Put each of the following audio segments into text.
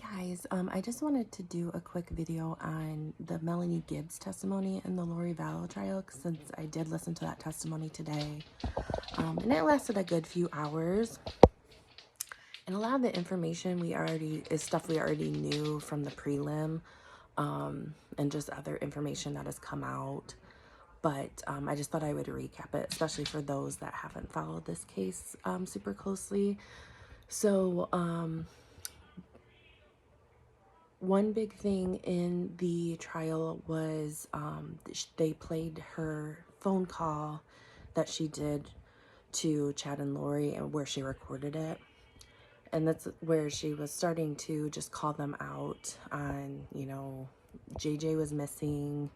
Hey guys, I just wanted to do a quick video on the Melanie Gibbs testimony in the lorivallow trial since I did listen to that testimony today. And it lasted a good few hours. And a lot of the information is stuff we already knew from the prelim, and just other information that has come out. But I just thought I would recap it, especially for those that haven't followed this case super closely. So, one big thing in the trial was they played her phone call that she did to Chad and Lori, and where she recorded it. And that's where she was starting to just call them out on, JJ was missing.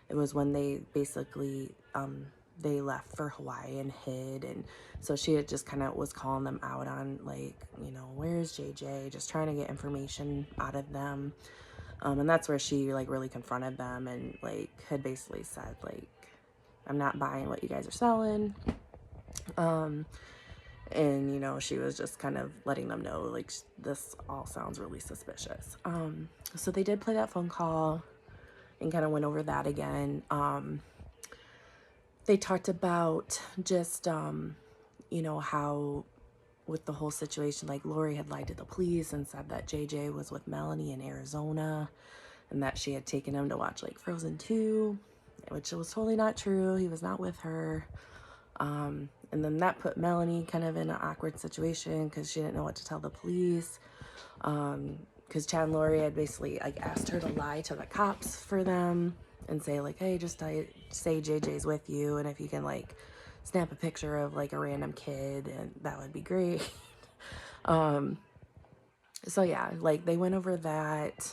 It was when they basically, they left for Hawaii and hid. And so she had just kind of was calling them out on, like, where's JJ? Just trying to get information out of them. And that's where she, like, really confronted them and, like, had basically said, like, I'm not buying what you guys are selling. And, she was just kind of letting them know, like, this all sounds really suspicious. So they did play that phone call and kind of went over that again. They talked about just, how with the whole situation, like, Lori had lied to the police and said that JJ was with Melanie in Arizona and that she had taken him to watch, like, Frozen 2, which was totally not true. He was not with her. And then that put Melanie kind of in an awkward situation because she didn't know what to tell the police. Because Chad and Lori had basically, like, asked her to lie to the cops for them and say, like, hey, just say JJ's with you, and if you can, like, snap a picture of, like, a random kid, and that would be great. So yeah, like, they went over that,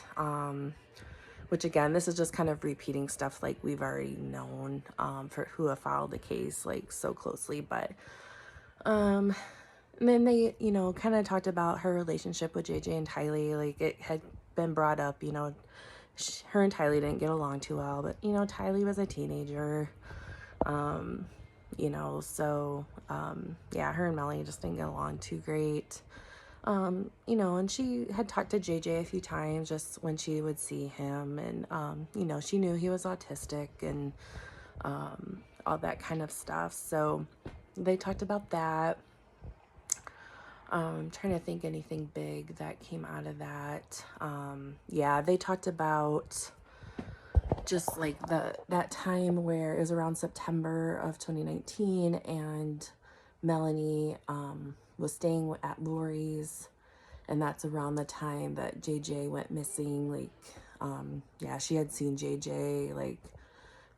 which again, this is just kind of repeating stuff like we've already known, for who have followed the case, like, so closely. But and then they, kind of talked about her relationship with JJ and Tylee. Like, it had been brought up, her and Tylee didn't get along too well, but, Tylee was a teenager. So, yeah, her and Melanie just didn't get along too great. And she had talked to JJ a few times just when she would see him, and, she knew he was autistic and, all that kind of stuff. So they talked about that. Trying to think anything big that came out of that. Yeah, they talked about just like that time where it was around September of 2019, and Melanie was staying at Lori's, and that's around the time that JJ went missing. Like, yeah, she had seen JJ like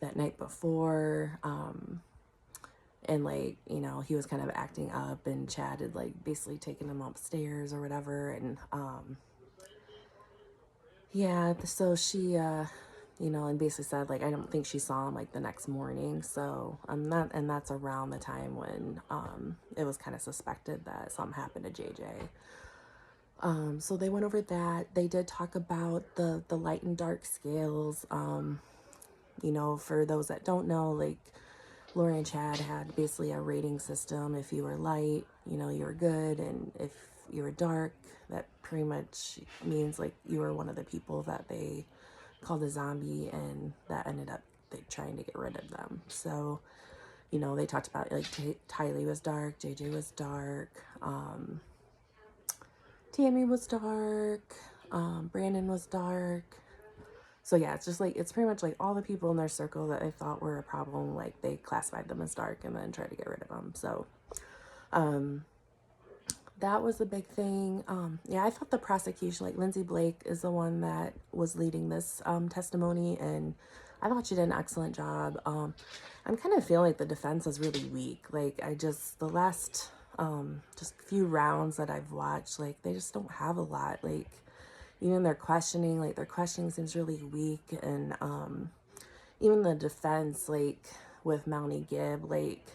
that night before, and, like, he was kind of acting up, and Chad had, like, basically taken him upstairs or whatever. And yeah, so she and basically said, like, I don't think she saw him, like, the next morning. So and that's around the time when it was kind of suspected that something happened to JJ. So they went over that. They did talk about the light and dark scales. For those that don't know, like, Lori and Chad had basically a rating system. If you were light, you were good, and if you were dark, that pretty much means, like, you were one of the people that they called a zombie, and that ended up trying to get rid of them. So, they talked about, like, Tylee was dark, JJ was dark, Tammy was dark, Brandon was dark. So yeah, it's just like, it's pretty much like all the people in their circle that they thought were a problem, like, they classified them as dark and then tried to get rid of them. So that was a big thing. Yeah, I thought the prosecution, like, Lindsay Blake is the one that was leading this testimony, and I thought she did an excellent job. I'm kind of feeling like the defense is really weak. Like, the last just few rounds that I've watched, like, they just don't have a lot. Like, even their questioning seems really weak. And even the defense, like, with Melanie Gibb, like,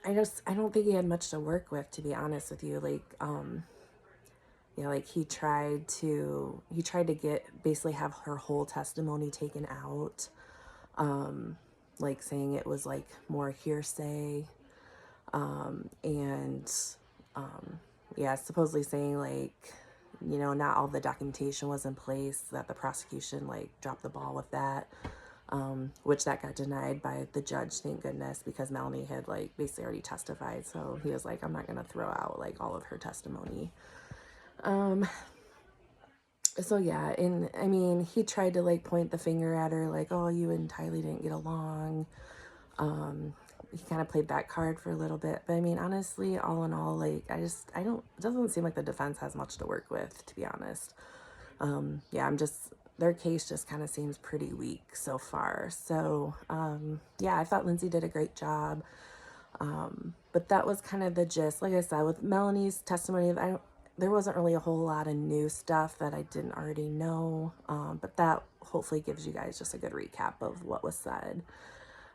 I don't think he had much to work with, to be honest with you. Like, yeah, like, he tried to basically have her whole testimony taken out, like, saying it was, like, more hearsay, and yeah, supposedly saying, like, you know, not all the documentation was in place, that the prosecution like dropped the ball with that, which that got denied by the judge, thank goodness, because Melanie had like basically already testified. So he was like, I'm not going to throw out like all of her testimony. So yeah, and I mean, he tried to like point the finger at her like, oh, you and Tylee didn't get along. He kind of played that card for a little bit, but I mean, honestly, all in all, like, I don't, it doesn't seem like the defense has much to work with, to be honest. Yeah, their case just kind of seems pretty weak so far. So, yeah, I thought Lindsay did a great job. But that was kind of the gist. Like I said, with Melanie's testimony, there wasn't really a whole lot of new stuff that I didn't already know. But that hopefully gives you guys just a good recap of what was said.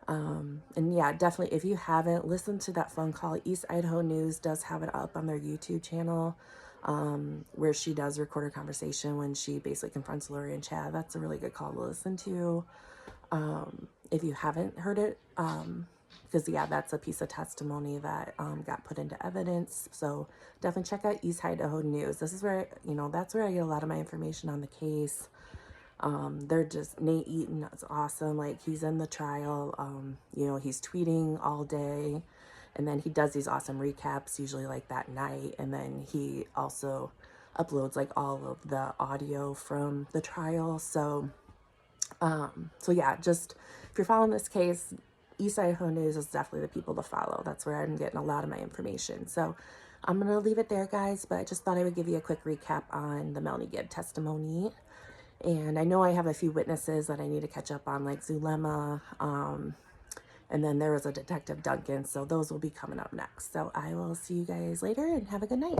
And yeah, definitely, if you haven't listened to that phone call, East Idaho News does have it up on their YouTube channel, where she does record her conversation when she basically confronts Lori and Chad. That's a really good call to listen to. If you haven't heard it, because yeah, that's a piece of testimony that got put into evidence. So definitely check out East Idaho News. This is where, you know, that's where I get a lot of my information on the case. They're just, Nate Eaton is awesome. Like, he's in the trial, you know, he's tweeting all day, and then he does these awesome recaps, usually like that night. And then he also uploads like all of the audio from the trial. So, so yeah, just if you're following this case, East Idaho News is definitely the people to follow. That's where I'm getting a lot of my information. So I'm going to leave it there, guys, but I just thought I would give you a quick recap on the Melanie Gibb testimony. And I know I have a few witnesses that I need to catch up on, like Zulema, and then there was a Detective Duncan, so those will be coming up next. So I will see you guys later, and have a good night.